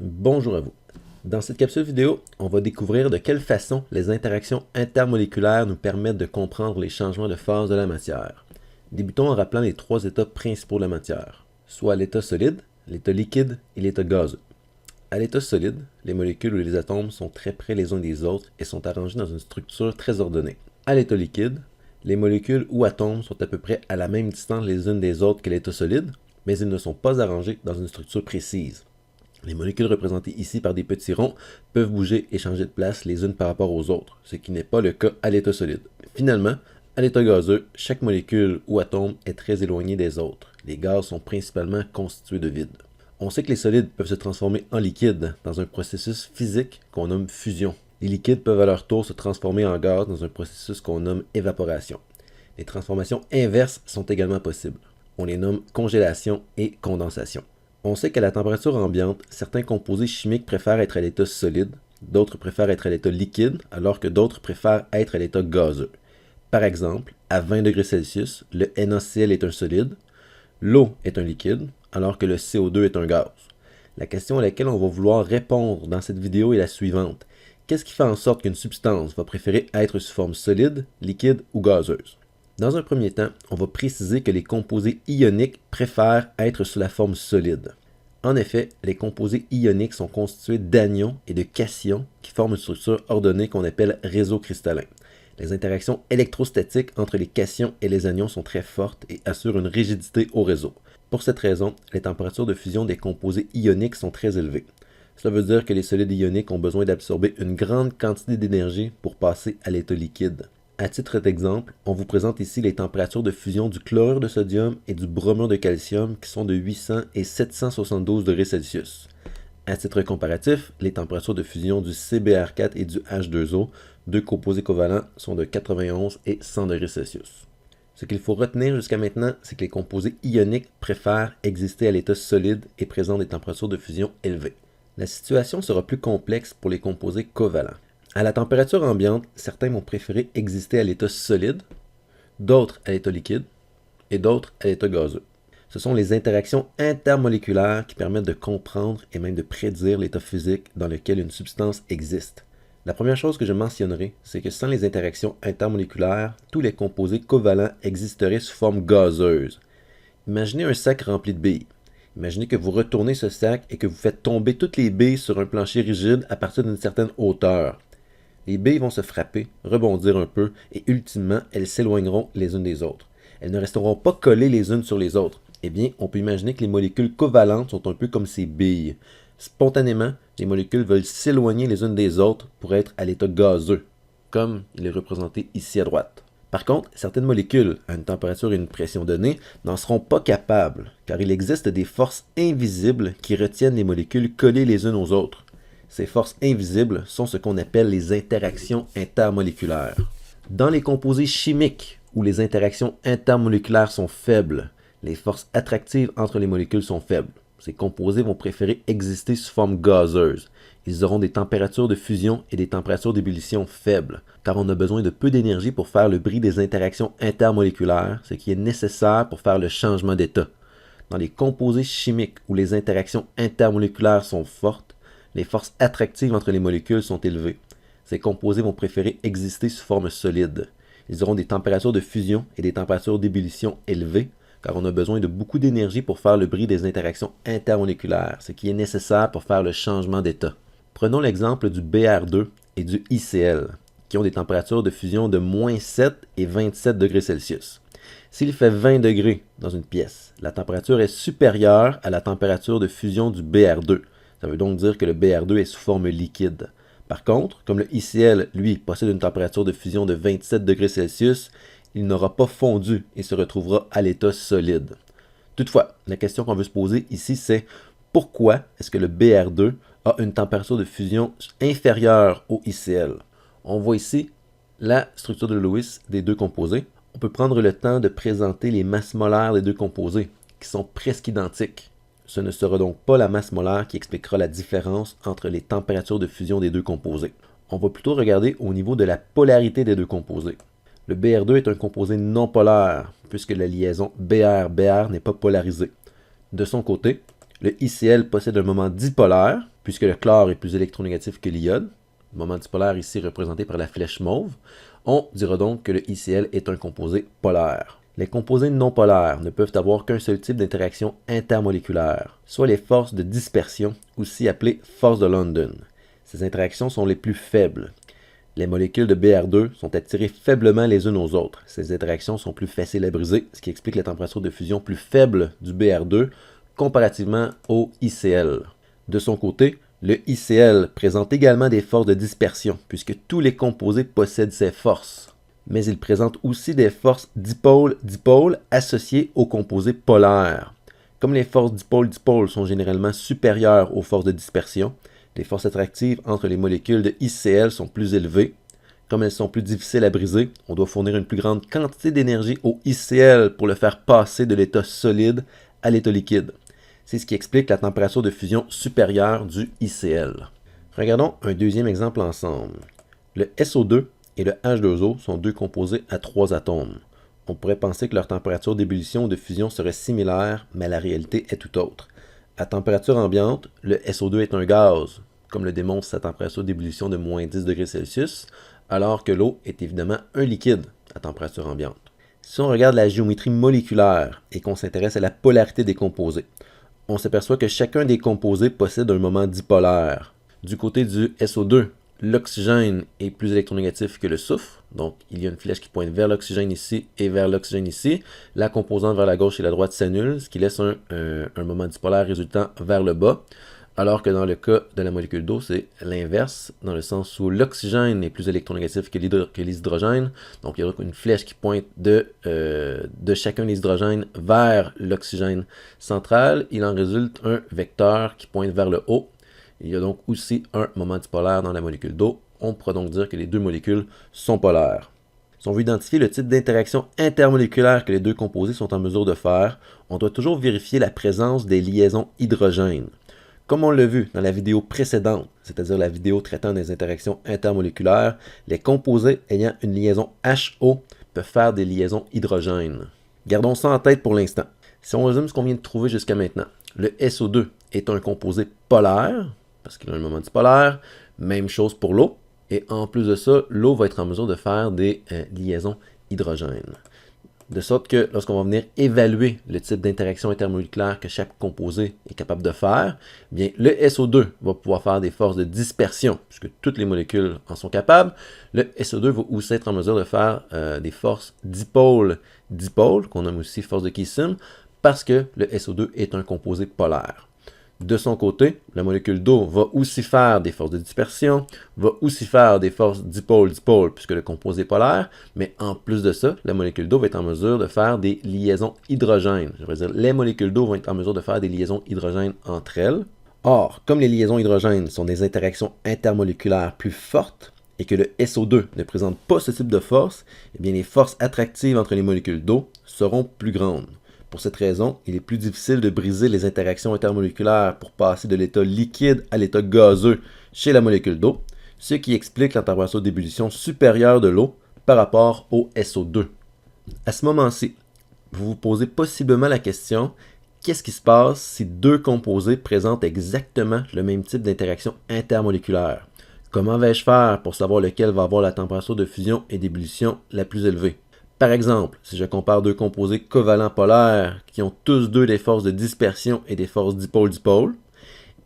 Bonjour à vous. Dans cette capsule vidéo, on va découvrir de quelle façon les interactions intermoléculaires nous permettent de comprendre les changements de phase de la matière. Débutons en rappelant les trois états principaux de la matière, soit l'état solide, l'état liquide et l'état gazeux. À l'état solide, les molécules ou les atomes sont très près les uns des autres et sont arrangés dans une structure très ordonnée. À l'état liquide, les molécules ou atomes sont à peu près à la même distance les unes des autres que l'état solide, mais ils ne sont pas arrangés dans une structure précise. Les molécules représentées ici par des petits ronds peuvent bouger et changer de place les unes par rapport aux autres, ce qui n'est pas le cas à l'état solide. Finalement, à l'état gazeux, chaque molécule ou atome est très éloigné des autres. Les gaz sont principalement constitués de vide. On sait que les solides peuvent se transformer en liquides dans un processus physique qu'on nomme fusion. Les liquides peuvent à leur tour se transformer en gaz dans un processus qu'on nomme évaporation. Les transformations inverses sont également possibles. On les nomme congélation et condensation. On sait qu'à la température ambiante, certains composés chimiques préfèrent être à l'état solide, d'autres préfèrent être à l'état liquide, alors que d'autres préfèrent être à l'état gazeux. Par exemple, à 20 degrés Celsius, le NaCl est un solide, l'eau est un liquide, alors que le CO2 est un gaz. La question à laquelle on va vouloir répondre dans cette vidéo est la suivante. Qu'est-ce qui fait en sorte qu'une substance va préférer être sous forme solide, liquide ou gazeuse? Dans un premier temps, on va préciser que les composés ioniques préfèrent être sous la forme solide. En effet, les composés ioniques sont constitués d'anions et de cations qui forment une structure ordonnée qu'on appelle réseau cristallin. Les interactions électrostatiques entre les cations et les anions sont très fortes et assurent une rigidité au réseau. Pour cette raison, les températures de fusion des composés ioniques sont très élevées. Cela veut dire que les solides ioniques ont besoin d'absorber une grande quantité d'énergie pour passer à l'état liquide. À titre d'exemple, on vous présente ici les températures de fusion du chlorure de sodium et du bromure de calcium qui sont de 800 et 772 degrés Celsius. À titre comparatif, les températures de fusion du CbR4 et du H2O, deux composés covalents, sont de 91 et 100 degrés Celsius. Ce qu'il faut retenir jusqu'à maintenant, c'est que les composés ioniques préfèrent exister à l'état solide et présentent des températures de fusion élevées. La situation sera plus complexe pour les composés covalents. À la température ambiante, certains vont préférer exister à l'état solide, d'autres à l'état liquide et d'autres à l'état gazeux. Ce sont les interactions intermoléculaires qui permettent de comprendre et même de prédire l'état physique dans lequel une substance existe. La première chose que je mentionnerai, c'est que sans les interactions intermoléculaires, tous les composés covalents existeraient sous forme gazeuse. Imaginez un sac rempli de billes. Imaginez que vous retournez ce sac et que vous faites tomber toutes les billes sur un plancher rigide à partir d'une certaine hauteur. Les billes vont se frapper, rebondir un peu, et ultimement, elles s'éloigneront les unes des autres. Elles ne resteront pas collées les unes sur les autres. Eh bien, on peut imaginer que les molécules covalentes sont un peu comme ces billes. Spontanément, les molécules veulent s'éloigner les unes des autres pour être à l'état gazeux, comme il est représenté ici à droite. Par contre, certaines molécules, à une température et une pression donnée, n'en seront pas capables, car il existe des forces invisibles qui retiennent les molécules collées les unes aux autres. Ces forces invisibles sont ce qu'on appelle les interactions intermoléculaires. Dans les composés chimiques où les interactions intermoléculaires sont faibles, les forces attractives entre les molécules sont faibles. Ces composés vont préférer exister sous forme gazeuse. Ils auront des températures de fusion et des températures d'ébullition faibles, car on a besoin de peu d'énergie pour faire le bris des interactions intermoléculaires, ce qui est nécessaire pour faire le changement d'état. Dans les composés chimiques où les interactions intermoléculaires sont fortes, les forces attractives entre les molécules sont élevées. Ces composés vont préférer exister sous forme solide. Ils auront des températures de fusion et des températures d'ébullition élevées, car on a besoin de beaucoup d'énergie pour faire le bris des interactions intermoléculaires, ce qui est nécessaire pour faire le changement d'état. Prenons l'exemple du Br2 et du ICl, qui ont des températures de fusion de moins 7 et 27 degrés Celsius. S'il fait 20 degrés dans une pièce, la température est supérieure à la température de fusion du Br2. Ça veut donc dire que le Br2 est sous forme liquide. Par contre, comme le ICl, lui, possède une température de fusion de 27 degrés Celsius, il n'aura pas fondu et se retrouvera à l'état solide. Toutefois, la question qu'on veut se poser ici, c'est pourquoi est-ce que le Br2 a une température de fusion inférieure au ICl? On voit ici la structure de Lewis des deux composés. On peut prendre le temps de présenter les masses molaires des deux composés, qui sont presque identiques. Ce ne sera donc pas la masse molaire qui expliquera la différence entre les températures de fusion des deux composés. On va plutôt regarder au niveau de la polarité des deux composés. Le Br2 est un composé non polaire, puisque la liaison Br-Br n'est pas polarisée. De son côté, le ICl possède un moment dipolaire, Puisque le chlore est plus électronégatif que l'iode, moment dipolaire ici représenté par la flèche mauve, on dira donc que le ICl est un composé polaire. Les composés non polaires ne peuvent avoir qu'un seul type d'interaction intermoléculaire, soit les forces de dispersion, aussi appelées forces de London. Ces interactions sont les plus faibles. Les molécules de Br2 sont attirées faiblement les unes aux autres. Ces interactions sont plus faciles à briser, ce qui explique la température de fusion plus faible du Br2 comparativement au ICl. De son côté, le ICl présente également des forces de dispersion, puisque tous les composés possèdent ces forces. Mais il présente aussi des forces dipôle-dipôle associées aux composés polaires. Comme les forces dipôle-dipôle sont généralement supérieures aux forces de dispersion, les forces attractives entre les molécules de ICl sont plus élevées. Comme elles sont plus difficiles à briser, on doit fournir une plus grande quantité d'énergie au ICl pour le faire passer de l'état solide à l'état liquide. C'est ce qui explique la température de fusion supérieure du ICl. Regardons un deuxième exemple ensemble. Le SO2 et le H2O sont deux composés à 3 atomes. On pourrait penser que leur température d'ébullition ou de fusion serait similaire, mais la réalité est tout autre. À température ambiante, le SO2 est un gaz, comme le démontre sa température d'ébullition de moins 10 degrés Celsius, alors que l'eau est évidemment un liquide à température ambiante. Si on regarde la géométrie moléculaire et qu'on s'intéresse à la polarité des composés, on s'aperçoit que chacun des composés possède un moment dipolaire. Du côté du SO2, l'oxygène est plus électronégatif que le soufre, donc il y a une flèche qui pointe vers l'oxygène ici et vers l'oxygène ici. La composante vers la gauche et la droite s'annule, ce qui laisse un moment dipolaire résultant vers le bas, alors que dans le cas de la molécule d'eau, c'est l'inverse, dans le sens où l'oxygène est plus électronégatif que les hydrogènes, donc il y aura une flèche qui pointe de chacun des hydrogènes vers l'oxygène central. Il en résulte un vecteur qui pointe vers le haut. Il y a donc aussi un moment dipolaire dans la molécule d'eau. On pourra donc dire que les deux molécules sont polaires. Si on veut identifier le type d'interaction intermoléculaire que les deux composés sont en mesure de faire, on doit toujours vérifier la présence des liaisons hydrogènes. Comme on l'a vu dans la vidéo précédente, c'est-à-dire la vidéo traitant des interactions intermoléculaires, les composés ayant une liaison HO peuvent faire des liaisons hydrogènes. Gardons ça en tête pour l'instant. Si on résume ce qu'on vient de trouver jusqu'à maintenant, le SO2 est un composé polaire, parce qu'il a un moment dipolaire, même chose pour l'eau, et en plus de ça, l'eau va être en mesure de faire des liaisons hydrogènes. De sorte que lorsqu'on va venir évaluer le type d'interaction intermoléculaire que chaque composé est capable de faire, eh bien, le SO2 va pouvoir faire des forces de dispersion, puisque toutes les molécules en sont capables. Le SO2 va aussi être en mesure de faire des forces dipôle-dipôle, qu'on nomme aussi force de Keeson, parce que le SO2 est un composé polaire. De son côté, la molécule d'eau va aussi faire des forces de dispersion, va aussi faire des forces dipôle-dipôle, puisque le composé est polaire, mais en plus de ça, la molécule d'eau va être en mesure de faire des liaisons hydrogènes. Je veux dire, les molécules d'eau vont être en mesure de faire des liaisons hydrogènes entre elles. Or, comme les liaisons hydrogènes sont des interactions intermoléculaires plus fortes, et que le SO2 ne présente pas ce type de force, eh bien les forces attractives entre les molécules d'eau seront plus grandes. Pour cette raison, il est plus difficile de briser les interactions intermoléculaires pour passer de l'état liquide à l'état gazeux chez la molécule d'eau, ce qui explique la température d'ébullition supérieure de l'eau par rapport au SO2. À ce moment-ci, vous vous posez possiblement la question, qu'est-ce qui se passe si deux composés présentent exactement le même type d'interaction intermoléculaire? Comment vais-je faire pour savoir lequel va avoir la température de fusion et d'ébullition la plus élevée? Par exemple, si je compare deux composés covalents polaires qui ont tous deux des forces de dispersion et des forces dipôle-dipôle,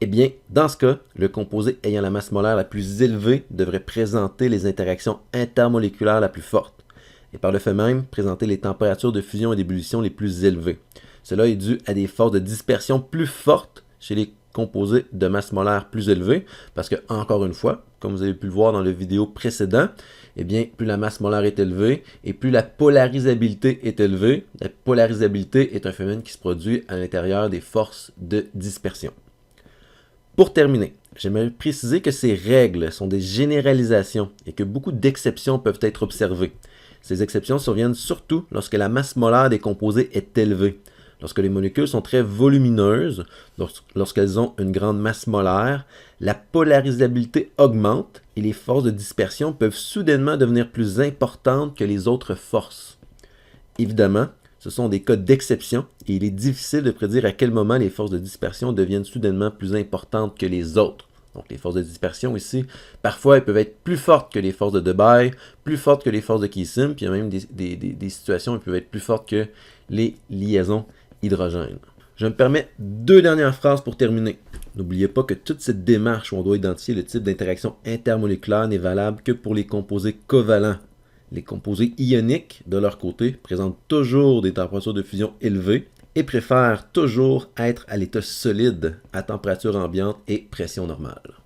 eh bien, dans ce cas, le composé ayant la masse molaire la plus élevée devrait présenter les interactions intermoléculaires la plus forte, et par le fait même, présenter les températures de fusion et d'ébullition les plus élevées. Cela est dû à des forces de dispersion plus fortes chez les composés de masse molaire plus élevée, parce que, encore une fois, comme vous avez pu le voir dans la vidéo précédente, eh bien, plus la masse molaire est élevée et plus la polarisabilité est élevée. La polarisabilité est un phénomène qui se produit à l'intérieur des forces de dispersion. Pour terminer, j'aimerais préciser que ces règles sont des généralisations et que beaucoup d'exceptions peuvent être observées. Ces exceptions surviennent surtout lorsque la masse molaire des composés est élevée. Lorsque les molécules sont très volumineuses, lorsqu'elles ont une grande masse molaire, la polarisabilité augmente et les forces de dispersion peuvent soudainement devenir plus importantes que les autres forces. Évidemment, ce sont des cas d'exception et il est difficile de prédire à quel moment les forces de dispersion deviennent soudainement plus importantes que les autres. Donc les forces de dispersion ici, parfois elles peuvent être plus fortes que les forces de Debye, plus fortes que les forces de Keesin, puis il y a même des situations où elles peuvent être plus fortes que les liaisons hydrogènes. Je me permets 2 dernières phrases pour terminer. N'oubliez pas que toute cette démarche où on doit identifier le type d'interaction intermoléculaire n'est valable que pour les composés covalents. Les composés ioniques, de leur côté, présentent toujours des températures de fusion élevées et préfèrent toujours être à l'état solide, à température ambiante et pression normale.